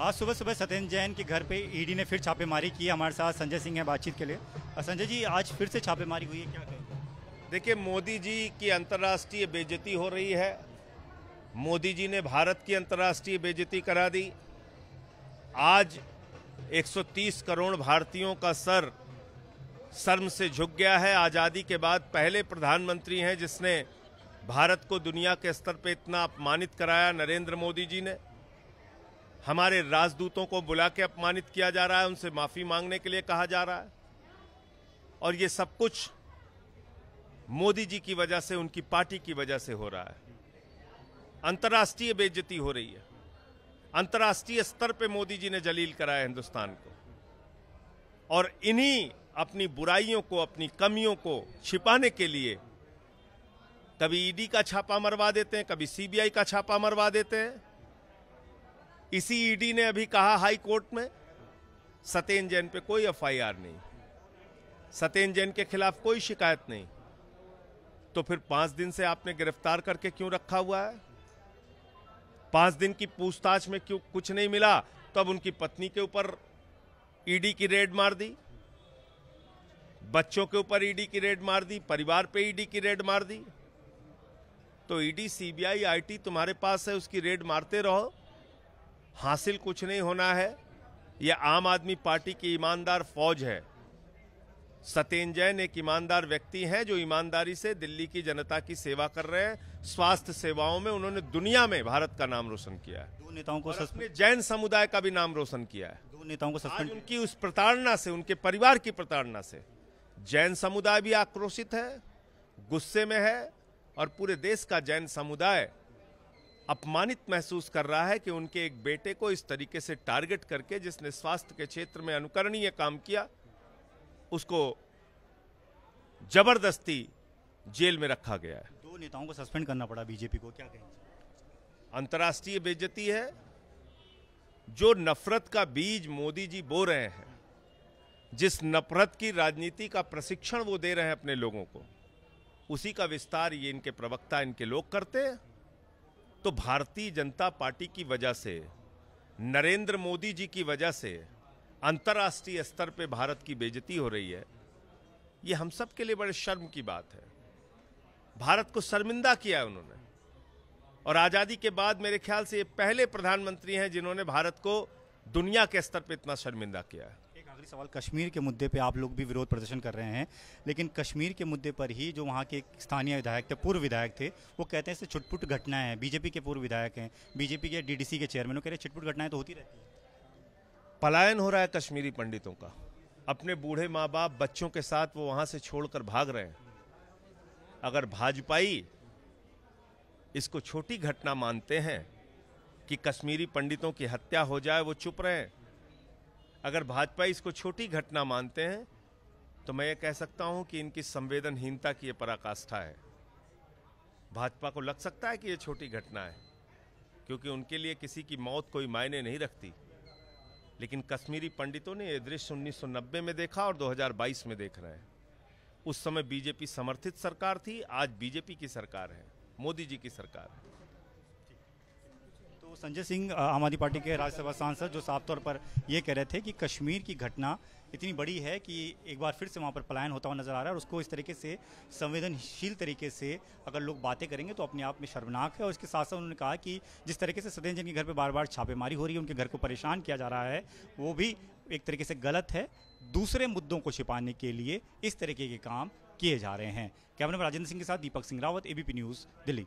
आज सुबह सुबह सत्येंद्र जैन के घर पे ईडी ने फिर छापेमारी की। हमारे साथ संजय सिंह है बातचीत के लिए। संजय जी, आज फिर से छापेमारी हुई है, क्या कहेंगे? देखिए, मोदी जी की अंतर्राष्ट्रीय बेइज्जती हो रही है। मोदी जी ने भारत की अंतर्राष्ट्रीय बेइज्जती करा दी। आज 130 करोड़ भारतीयों का सर शर्म से झुक गया है। आज़ादी के बाद पहले प्रधानमंत्री हैं जिसने भारत को दुनिया के स्तर पे इतना अपमानित कराया। नरेंद्र मोदी जी ने हमारे राजदूतों को बुला के अपमानित किया जा रहा है, उनसे माफी मांगने के लिए कहा जा रहा है। और ये सब कुछ मोदी जी की वजह से, उनकी पार्टी की वजह से हो रहा है। अंतर्राष्ट्रीय बेइज्जती हो रही है। अंतर्राष्ट्रीय स्तर पे मोदी जी ने जलील कराया हिंदुस्तान को। और इन्हीं अपनी बुराइयों को, अपनी कमियों को छिपाने के लिए कभी ईडी का छापा मरवा देते हैं, कभी सीबीआई का छापा मरवा देते हैं। इसी ईडी ने अभी कहा हाई कोर्ट में सत्येंद्र जैन पे कोई एफआईआर नहीं, सत्येंद्र जैन के खिलाफ कोई शिकायत नहीं। तो फिर 5 दिन से आपने गिरफ्तार करके क्यों रखा हुआ है? 5 दिन की पूछताछ में क्यों कुछ नहीं मिला? तो अब उनकी पत्नी के ऊपर ईडी की रेड मार दी, बच्चों के ऊपर ईडी की रेड मार दी, परिवार पे ईडी की रेड मार दी। तो ईडी, सीबीआई, आईटी तुम्हारे पास है, उसकी रेड मारते रहो, हासिल कुछ नहीं होना है। यह आम आदमी पार्टी की ईमानदार फौज है। सत्येंद्र जैन एक ईमानदार व्यक्ति हैं जो ईमानदारी से दिल्ली की जनता की सेवा कर रहे हैं। स्वास्थ्य सेवाओं में उन्होंने दुनिया में भारत का नाम रोशन किया है। 2 नेताओं को अपने जैन समुदाय का भी नाम रोशन किया है। 2 नेताओं को आज सस्पेंड। उनकी उस प्रताड़ना से, उनके परिवार की प्रताड़ना से जैन समुदाय भी आक्रोशित है, गुस्से में है। और पूरे देश का जैन समुदाय अपमानित महसूस कर रहा है कि उनके एक बेटे को इस तरीके से टारगेट करके, जिसने स्वास्थ्य के क्षेत्र में अनुकरणीय काम किया, उसको जबरदस्ती जेल में रखा गया है। 2 नेताओं को सस्पेंड करना पड़ा बीजेपी को, क्या कहेंगे? अंतर्राष्ट्रीय बेइज्जती है। जो नफरत का बीज मोदी जी बो रहे हैं, जिस नफरत की राजनीति का प्रशिक्षण वो दे रहे हैं अपने लोगों को, उसी का विस्तार ये इनके प्रवक्ता, इनके लोग करते हैं। तो भारतीय जनता पार्टी की वजह से, नरेंद्र मोदी जी की वजह से अंतर्राष्ट्रीय स्तर पे भारत की बेइज्जती हो रही है। ये हम सब के लिए बड़े शर्म की बात है। भारत को शर्मिंदा किया है उन्होंने। और आजादी के बाद मेरे ख्याल से ये पहले प्रधानमंत्री हैं जिन्होंने भारत को दुनिया के स्तर पे इतना शर्मिंदा किया है। एक आखिरी सवाल, कश्मीर के मुद्दे पे आप लोग भी विरोध प्रदर्शन कर रहे हैं, लेकिन कश्मीर के मुद्दे पर ही जो वहाँ के एक स्थानीय विधायक थे, पूर्व विधायक थे, वो कहते हैं इससे छुटपुट घटनाएं हैं। बीजेपी के पूर्व विधायक हैं, बीजेपी के डीडीसी के चेयरमैन, वो कह रहे हैं छुटपुट घटनाएं तो होती रहती है। पलायन हो रहा है कश्मीरी पंडितों का। अपने बूढ़े माँ बाप, बच्चों के साथ वो वहां से छोड़कर भाग रहे हैं। अगर भाजपाई इसको छोटी घटना मानते हैं कि कश्मीरी पंडितों की हत्या हो जाए, वो चुप रहे। अगर भाजपा इसको छोटी घटना मानते हैं तो मैं ये कह सकता हूं कि इनकी संवेदनहीनता की ये पराकाष्ठा है। भाजपा को लग सकता है कि ये छोटी घटना है, क्योंकि उनके लिए किसी की मौत कोई मायने नहीं रखती। लेकिन कश्मीरी पंडितों ने ये दृश्य 1990 में देखा और 2022 में देख रहे हैं। उस समय बीजेपी समर्थित सरकार थी, आज बीजेपी की सरकार है, मोदी जी की सरकार है। तो संजय सिंह, आम आदमी पार्टी के राज्यसभा सांसद, जो साफ तौर पर ये कह रहे थे कि कश्मीर की घटना इतनी बड़ी है कि एक बार फिर से वहाँ पर पलायन होता हुआ नजर आ रहा है, और उसको इस तरीके से संवेदनशील तरीके से अगर लोग बातें करेंगे तो अपने आप में शर्मनाक है। और इसके साथ साथ उन्होंने कहा कि जिस तरीके से सत्येंद्र जैन के घर पर बार बार छापेमारी हो रही है, उनके घर को परेशान किया जा रहा है, वो भी एक तरीके से गलत है। दूसरे मुद्दों को छिपाने के लिए इस तरीके के काम किए जा रहे हैं। कैमरा मैन राजेंद्र सिंह के साथ दीपक सिंह रावत, एबीपी न्यूज़, दिल्ली।